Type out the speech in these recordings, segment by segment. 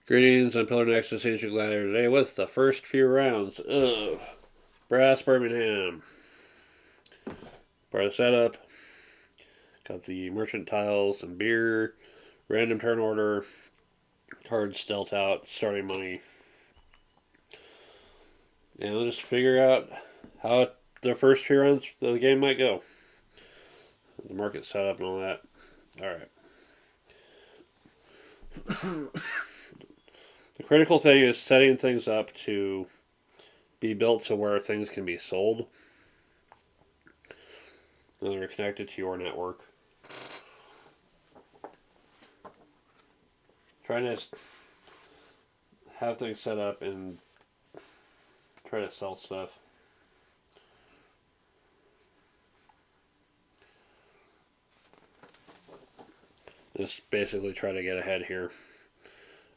Greetings, I'm Pillar Next to Sage Gladiator today with the first few rounds of Brass Birmingham. Part of the setup, got the merchant tiles and beer, random turn order, cards dealt out, starting money. And we'll just figure out how the first few rounds of the game might go. The market setup and all that. Alright. The critical thing is setting things up to be built to where things can be sold. And they're connected to your network. Trying to have things set up and try to sell stuff. Just basically try to get ahead here.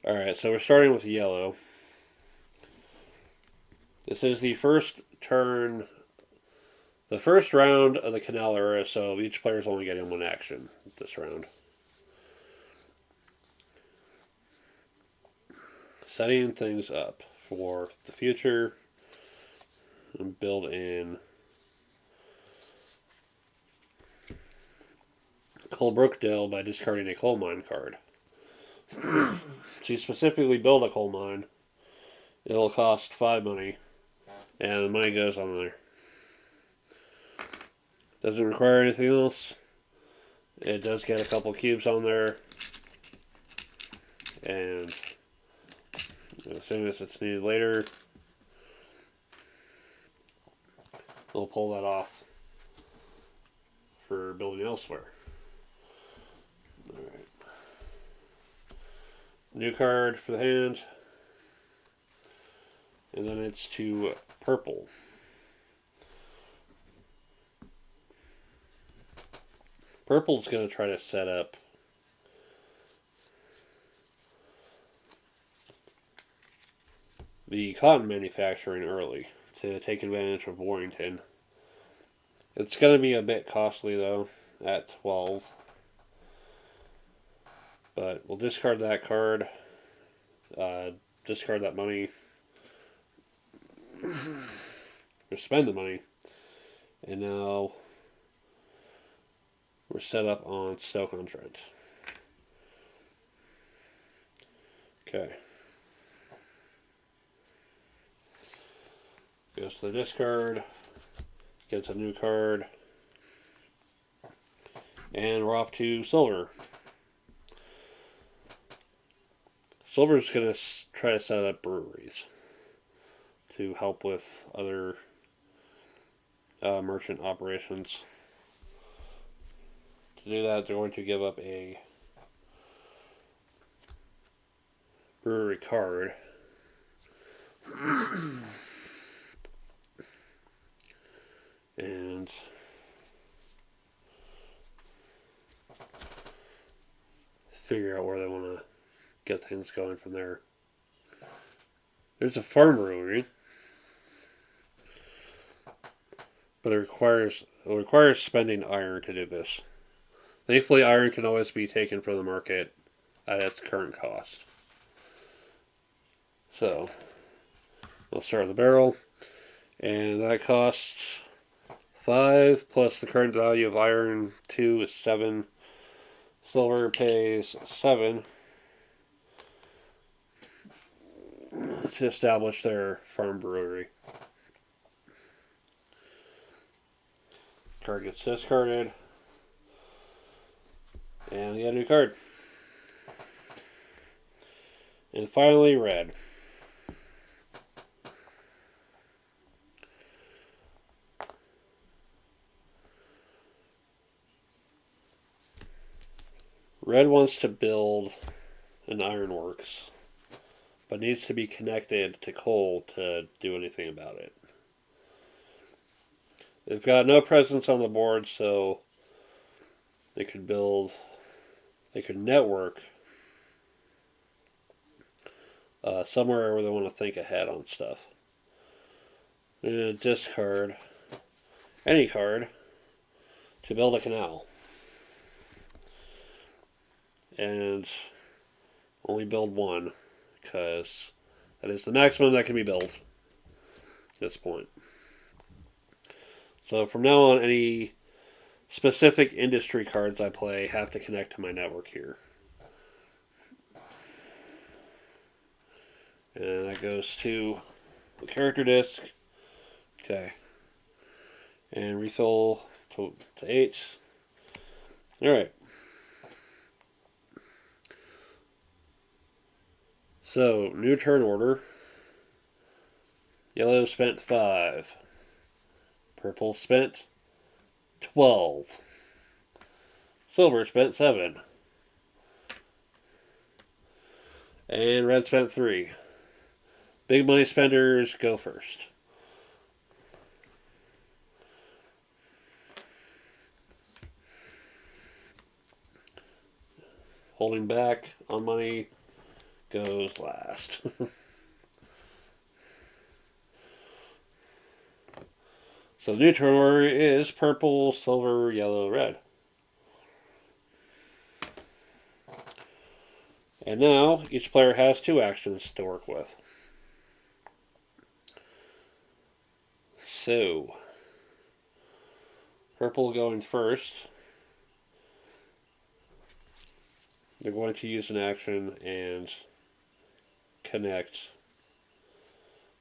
Alright, so we're starting with yellow. This is the first turn, the first round of the Canal Era, so each player is only getting one action this round. Setting things up for the future and build in Coal Brookdale by discarding a coal mine card. So you specifically build a coal mine, it'll cost 5 money, and the money goes on there. Doesn't require anything else. It does get a couple cubes on there, and as soon as it's needed later, we'll pull that off for building elsewhere. Alright. New card for the hand. And then it's to purple. Purple's going to try to set up the cotton manufacturing early to take advantage of Warrington. It's going to be a bit costly though at 12. But we'll discard that card, discard that money, or spend the money, and now we're set up on Stoke-on-Trent. Okay. Goes to the discard, gets a new card, and we're off to silver. Silver's going to try to set up breweries to help with other merchant operations. To do that, they're going to give up a brewery card. And figure out where they want to get things going from there. There's a farm brewery, but it requires spending iron to do this. Thankfully, iron can always be taken from the market at its current cost. So, we'll start with the barrel, and that costs 5 plus the current value of iron 2 is 7. Silver pays 7 to establish their farm brewery. Card gets discarded, and we get a new card. And finally, red. Red wants to build an ironworks, but needs to be connected to coal to do anything about it. They've got no presence on the board, so they could network somewhere where they want to think ahead on stuff. They're going to discard any card to build a canal. And only build one, because that is the maximum that can be built at this point. So from now on, any specific industry cards I play have to connect to my network here. And that goes to the character disc. Okay. And refill to 8. Alright. So, new turn order. Yellow spent 5. Purple spent 12. Silver spent 7. And red spent 3. Big money spenders go first. Holding back on money goes last. So the new turn order is purple, silver, yellow, red. And now each player has 2 actions to work with. So, purple going first. They're going to use an action and connect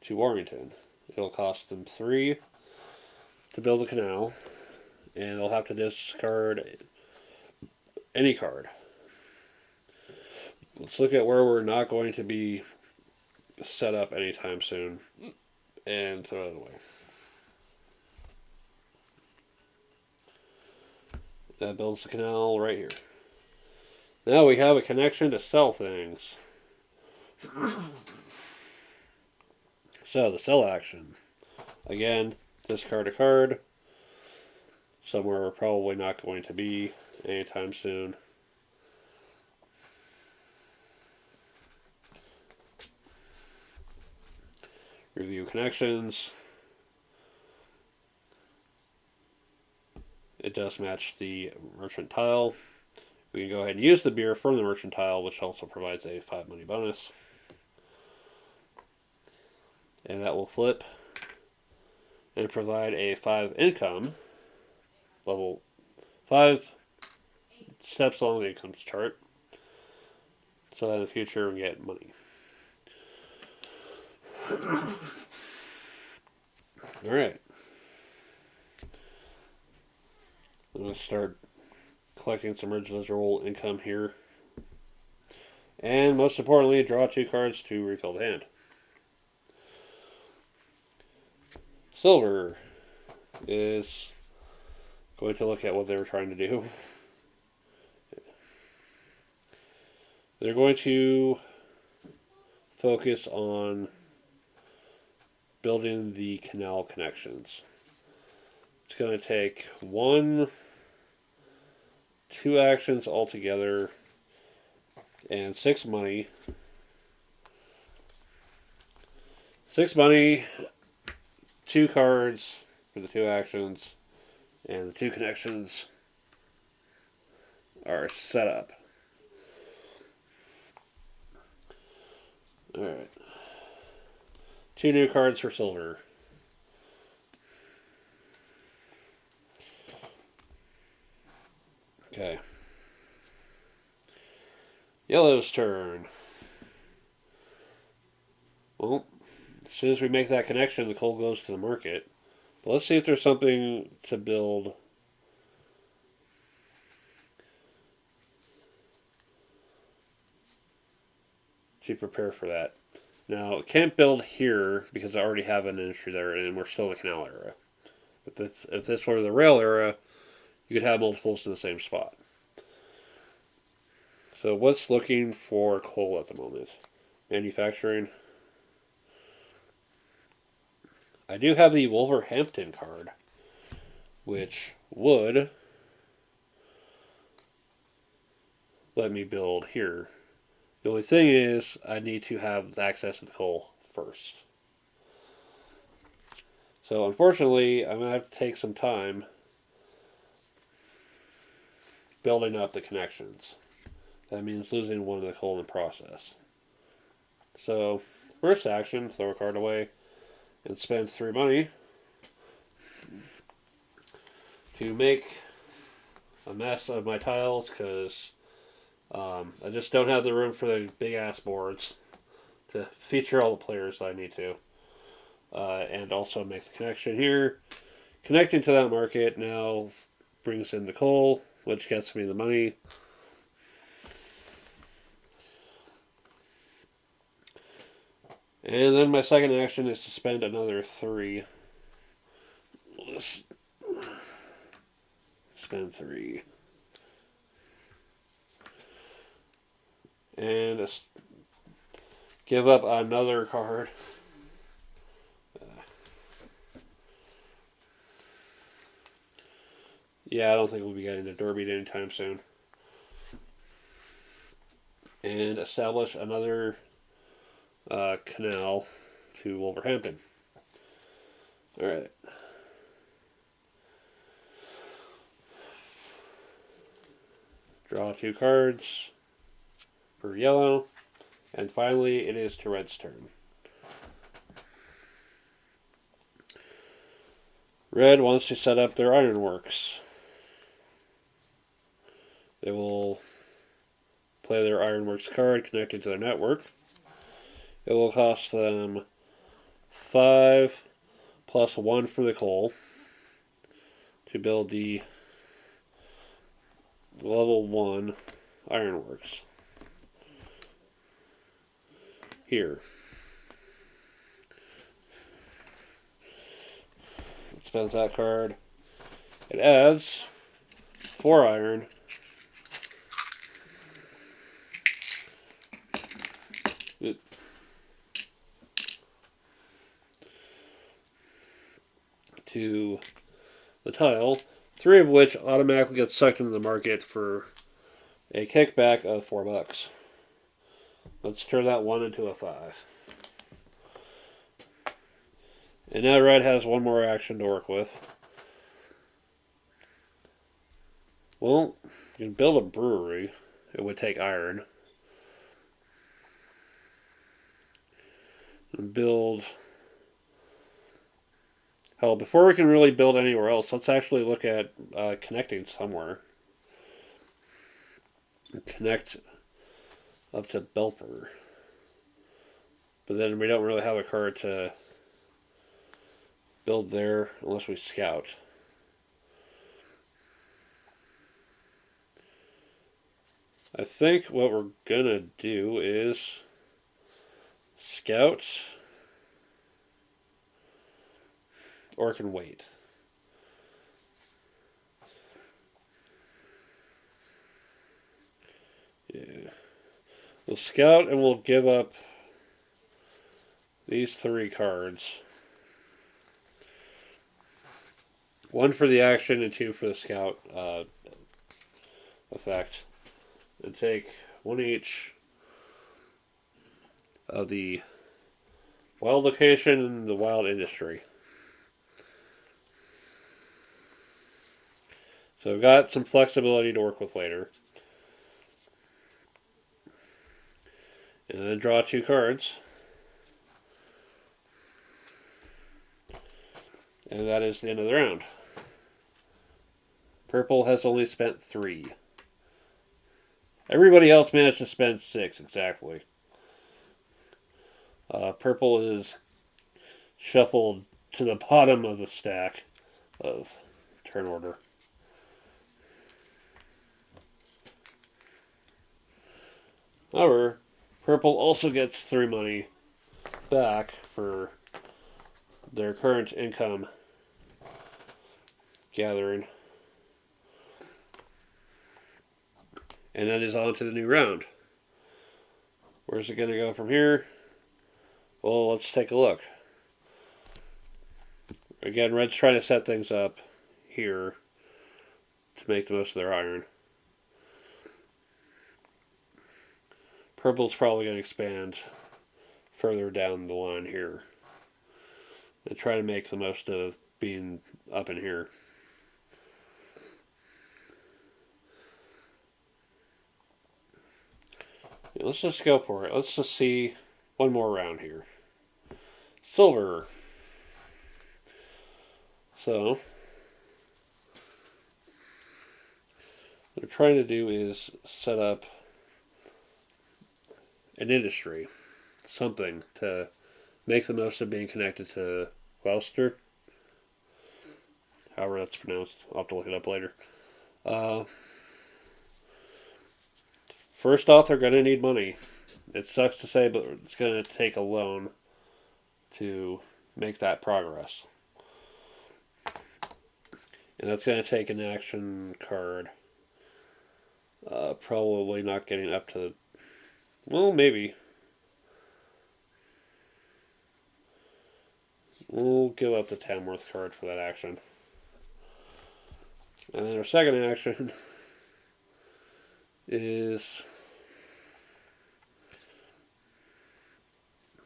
to Warrington. It'll cost them 3 to build a canal, and they'll have to discard any card. Let's look at where we're not going to be set up anytime soon and throw it away. That builds the canal right here. Now we have a connection to sell things. So, the sell action. Again, discard a card. Somewhere we're probably not going to be anytime soon. Review connections. It does match the merchant tile. We can go ahead and use the beer from the merchant tile, which also provides a 5 money bonus. And that will flip and provide a 5 income. Level 5 steps along the income chart. So that in the future we get money. Alright. I'm going to start collecting some residual income here. And most importantly, draw 2 cards to refill the hand. Silver is going to look at what they were trying to do. They're going to focus on building the canal connections. It's going to take 2 actions altogether, and 6 money. 6 money, 2 cards for the 2 actions, and the 2 connections are set up. Alright. 2 new cards for silver. Okay. Yellow's turn. Well, as soon as we make that connection, the coal goes to the market. But let's see if there's something to build to prepare for that. Now, can't build here because I already have an industry there, and we're still in the Canal Era. If this were the Rail Era, you could have multiples in the same spot. So what's looking for coal at the moment? Manufacturing. I do have the Wolverhampton card, which would let me build here. The only thing is, I need to have access to the coal first. So unfortunately, I'm going to have to take some time building up the connections. That means losing 1 of the coal in the process. So, first action, throw a card away and spend 3 money to make a mess of my tiles because I just don't have the room for the big ass boards to feature all the players that I need to. And also make the connection here. Connecting to that market now brings in the coal, which gets me the money. And then my second action is to spend another 3. Let's spend 3. And give up another card. Yeah, I don't think we'll be getting to Derby anytime soon. And establish another canal to Wolverhampton. Alright. Draw 2 cards for yellow. And finally, it is to red's turn. Red wants to set up their ironworks. They will play their ironworks card connected to their network. It will cost them 5 plus 1 for the coal to build the level 1 ironworks. Here. It spends that card. It adds 4 iron to the tile, 3 of which automatically get sucked into the market for a kickback of $4. Let's turn that 1 into a 5. And now red has one more action to work with. Well, you can build a brewery. It would take iron. And build... Hell, before we can really build anywhere else, let's actually look at connecting somewhere. Connect up to Belper. But then we don't really have a card to build there unless we scout. I think what we're gonna do is scout, or can wait. Yeah. We'll scout and we'll give up these 3 cards. 1 for the action and 2 for the scout effect. And take 1 each of the wild location and the wild industry. So we've got some flexibility to work with later. And then draw 2 cards. And that is the end of the round. Purple has only spent 3. Everybody else managed to spend 6, exactly. Purple is shuffled to the bottom of the stack of turn order. However, purple also gets 3 money back for their current income gathering. And that is on to the new round. Where's it going to go from here? Well, let's take a look. Again, red's trying to set things up here to make the most of their iron. Purple's probably going to expand further down the line here and try to make the most of being up in here. Let's just go for it. Let's just see one more round here. Silver. So, what they're trying to do is set up an industry, something to make the most of being connected to Gloucester. However that's pronounced. I'll have to look it up later. Uh, First off, they're going to need money. It sucks to say, but it's going to take a loan to make that progress. And that's going to take an action card. Probably not getting up to... Well, maybe. We'll give up the Tamworth card for that action. And then our second action is...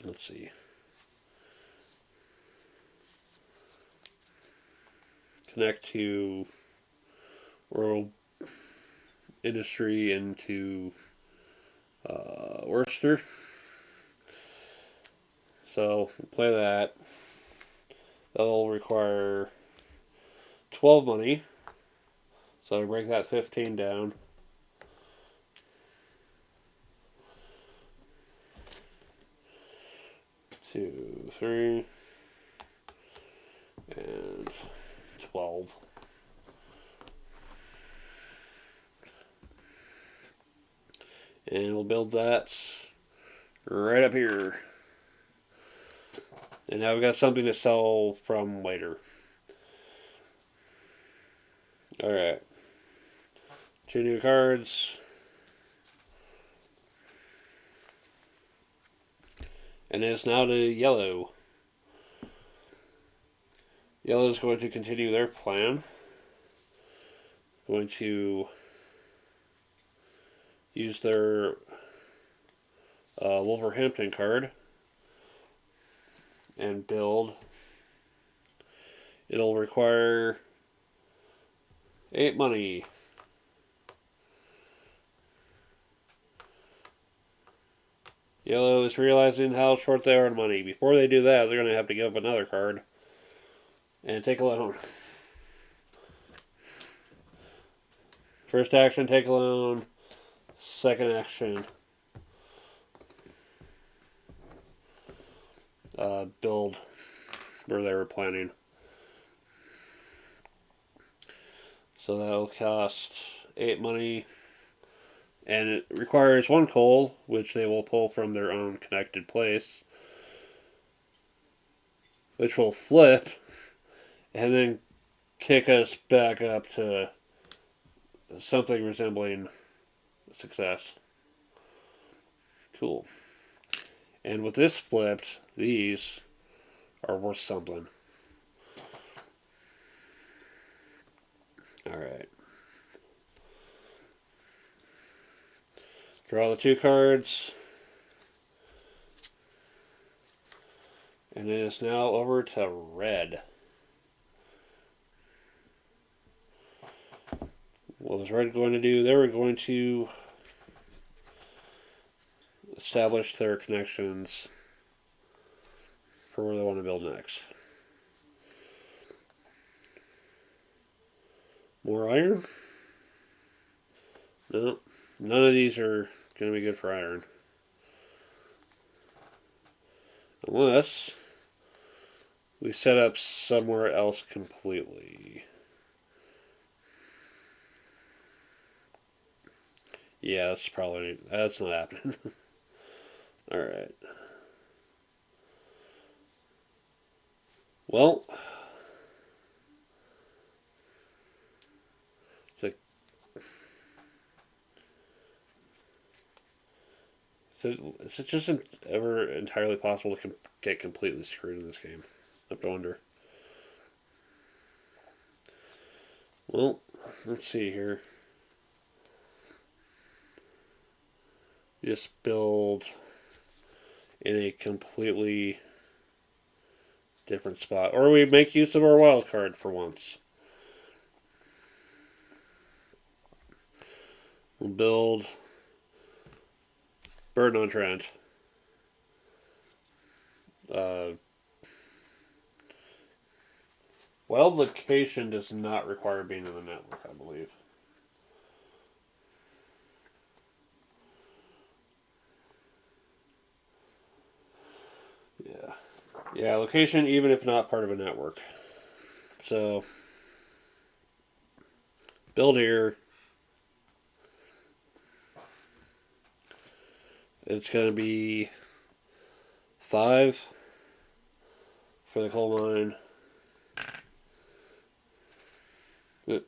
Let's see. Connect to World Industry into Worcester. So, play that. That'll require 12 money. So, break that 15 down. Two, three, and 12. And we'll build that right up here. And now we've got something to sell from later. Alright. 2 new cards. And it's now to yellow. Yellow is going to continue their plan. Going to use their Wolverhampton card and build. It'll require 8 money. Yellow is realizing how short they are on money. Before they do that, they're going to have to give up another card and take a loan. First action, take a loan. Second action, build where they were planning. So that'll cost 8 money. And it requires 1 coal, which they will pull from their own connected place, which will flip and then kick us back up to something resembling success. Cool. And with this flipped, these are worth something. Alright. Draw the 2 cards. And it is now over to red. What was red going to do? They were going to establish their connections for where they want to build next. More iron? No. None of these are going to be good for iron. Unless we set up somewhere else completely. Yeah, that's not happening. Alright. Well, is it just ever entirely possible to get completely screwed in this game? I have to wonder. Well, let's see here. Just build in a completely different spot. Or we make use of our wild card for once. We'll build Burden on Trent. Uh, well, location does not require being in the network, I believe. Yeah. Yeah, location even if not part of a network. So, build here. It's going to be 5 for the coal mine.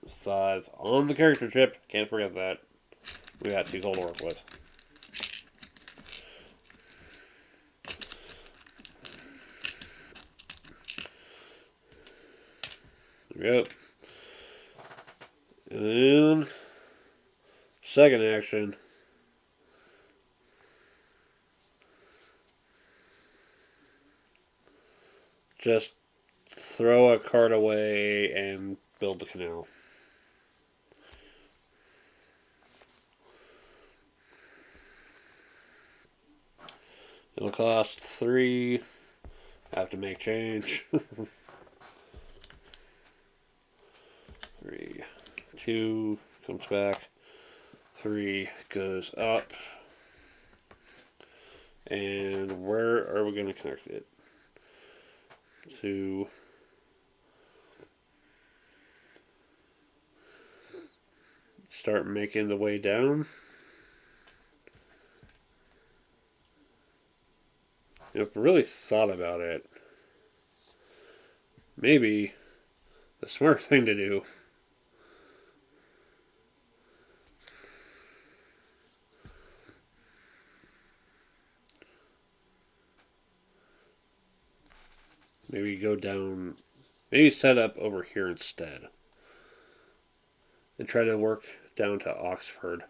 5 on the character chip. Can't forget that. We got 2 coal to work with. There we go. And then, second action. Just throw a card away and build the canal. It'll cost 3. Have to make change. 3. 2 comes back. 3 goes up. And where are we going to connect it? To start making the way down. If I really thought about it, maybe the smart thing to do maybe go down, maybe set up over here instead and try to work down to Oxford.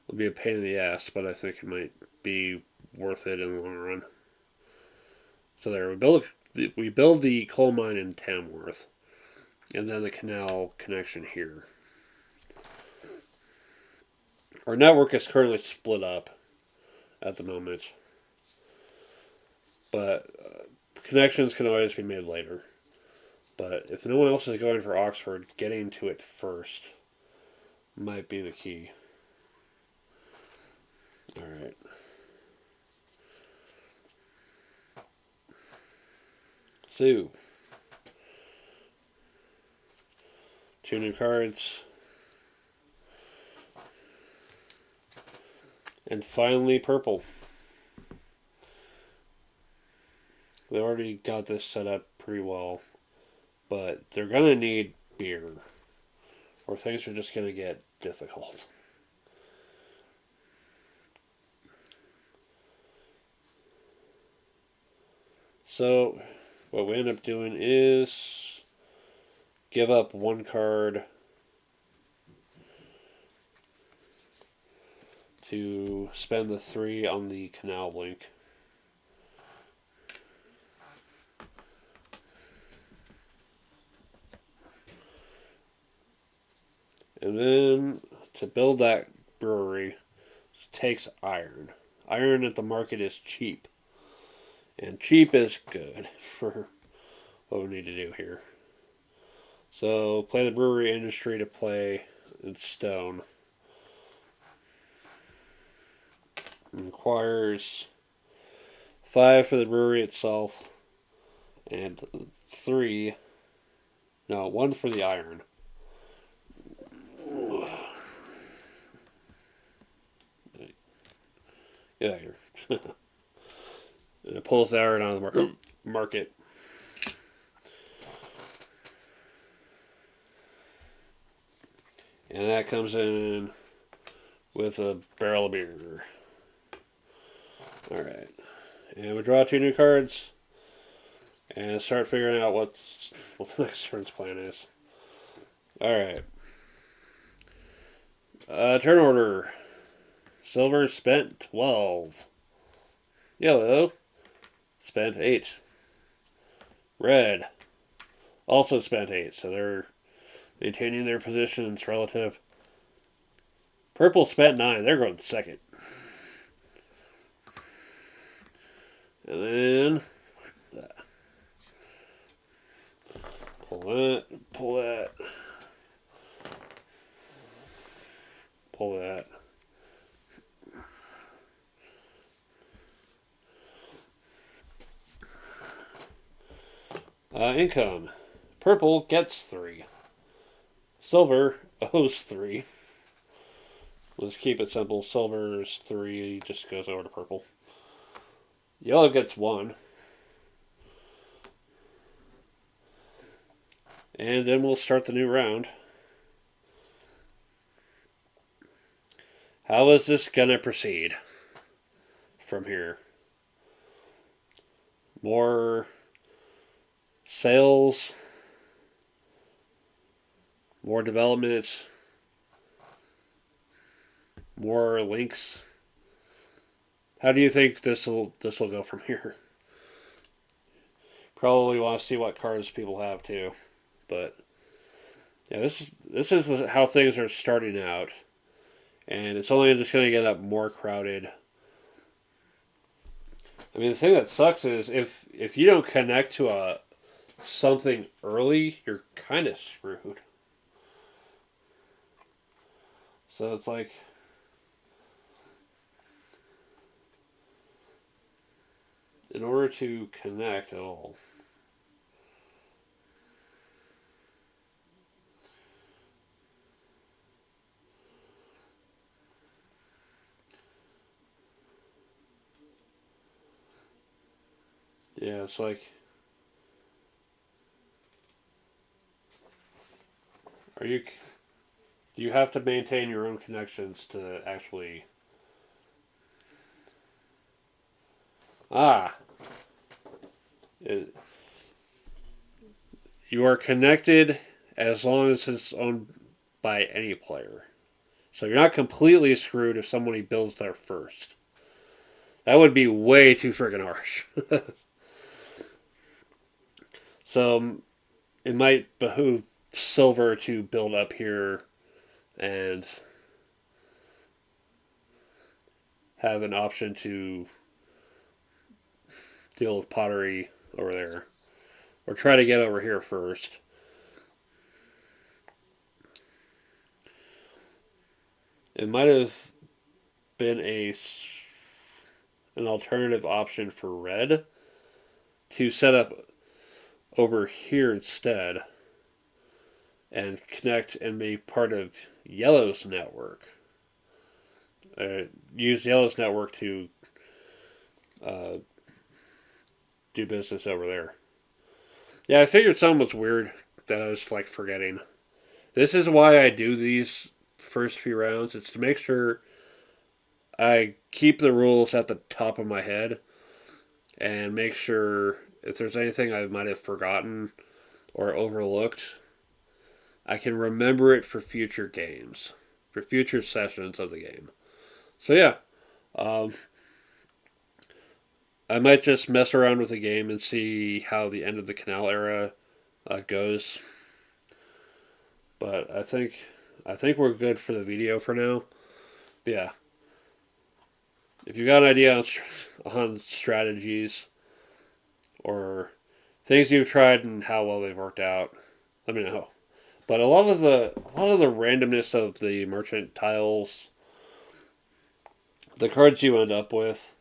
It'll be a pain in the ass, but I think it might be worth it in the long run. So there, we build the coal mine in Tamworth, and then the canal connection here. Our network is currently split up at the moment, but connections can always be made later. But if no one else is going for Oxford, getting to it first might be the key. Alright. So, 2 new cards. And finally, purple. They already got this set up pretty well, but they're going to need beer, or things are just going to get difficult. So, what we end up doing is give up 1 card to spend the 3 on the canal link. And then to build that brewery, it takes iron. Iron at the market is cheap. And cheap is good for what we need to do here. So play the brewery industry to play in stone. It requires 5 for the brewery itself and 1 for the iron. Get out here. It pulls the iron out of the market. And that comes in with a barrel of beer. Alright. And we draw 2 new cards. And start figuring out what the next turn's plan is. Alright. Turn order. Silver spent 12. Yellow spent 8. Red also spent 8, so they're maintaining their positions relative. Purple spent 9, they're going second. And then pull that, pull that, pull that. Income. Purple gets 3. Silver owes 3. Let's keep it simple. Silver's 3 just goes over to purple. Yellow gets 1. And then we'll start the new round. How is this gonna proceed from here? More sales, more developments, more links. How do you think this will go from here? Probably want to see what cards people have too, but yeah, this is how things are starting out, and it's only just going to get up more crowded. I mean, the thing that sucks is if you don't connect to something early, you're kind of screwed. So it's like, in order to connect at all. Yeah, it's like, do you have to maintain your own connections to actually... You are connected as long as it's owned by any player. So you're not completely screwed if somebody builds there first. That would be way too friggin' harsh. So it might behoove Silver to build up here and have an option to deal with pottery over there. Or try to get over here first. It might have been an alternative option for red to set up over here instead and connect and be part of yellow's network. Use yellow's network to do business over there. Yeah, I figured something was weird that I was like forgetting. This is why I do these first few rounds. It's to make sure I keep the rules at the top of my head and make sure if there's anything I might have forgotten or overlooked, I can remember it for future games, for future sessions of the game. So yeah, I might just mess around with the game and see how the end of the Canal Era goes. But I think we're good for the video for now. But yeah, if you got an idea on strategies or things you've tried and how well they've worked out, let me know. But a lot of the randomness of the merchant tiles, the cards you end up with,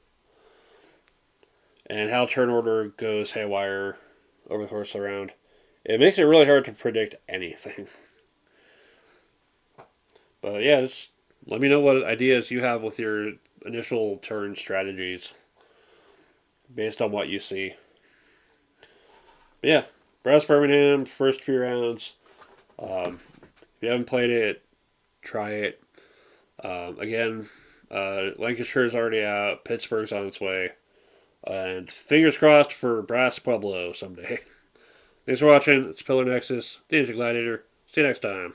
and how turn order goes haywire over the course of the round, it makes it really hard to predict anything. But yeah, just let me know what ideas you have with your initial turn strategies based on what you see. But yeah, Brass Birmingham, first few rounds. If you haven't played it, try it. Again, Lancashire's already out. Pittsburgh's on its way. And fingers crossed for Brass Pueblo someday. Thanks for watching. It's Pillar Nexus, Danger Gladiator. See you next time.